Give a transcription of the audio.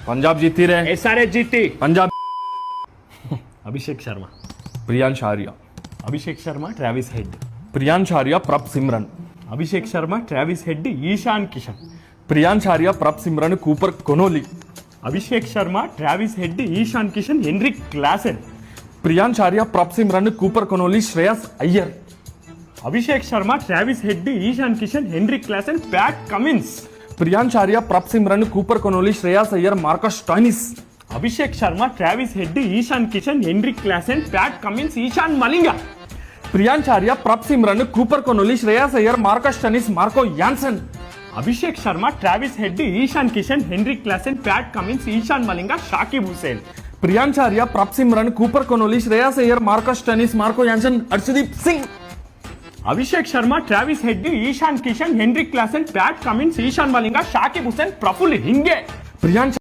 पंजाब जीती रहे। SRH जीती। Punjab. Abhishek Sharma, Priyansh Arya, Abhishek Sharma, Travis Head, Priyansh Arya, Prabh Simran, Abhishek Sharma, Travis Head, Ishan Kishan, Priyansh Arya, Prabh Simran, Cooper Connolly, Abhishek Sharma, Travis Head, Ishan Kishan, Heinrich Klaasen, Priyansh Arya, Prabh Simran, Cooper Connolly, Shreyas Iyer, Abhishek Sharma, Travis Head, Ishan Kishan, Heinrich Klaasen, Pat Cummins, Priyansh Arya, Prabh Simran, Cooper Connolly, Shreyas Iyer, Marcus Stoinis, Abhishek Sharma, Travis Head, Ishan Kishan, Heinrich Klaasen, Pat Cummins, Ishan Malinga, Priyansh Arya, Prabh Simran, Cooper Connolly, Shreyas Iyer, Marcus Stoinis, Marco Jansen, Abhishek Sharma, Travis Head, Ishan Kishan, Heinrich Klaasen, Pat Cummins, Ishan Malinga, Shakib Hussain, Priyansh Arya, Prabh Simran, Cooper Connolly, Shreyas Iyer, Marcus Stoinis, Marco Jansen, Arshdeep Singh, Abhishek Sharma, Travis Head, Ishan Kishan, Heinrich Klaasen, Pat Cummins, Ishan Malinga, Shakib Hussain, Praful Hinge, Priyansh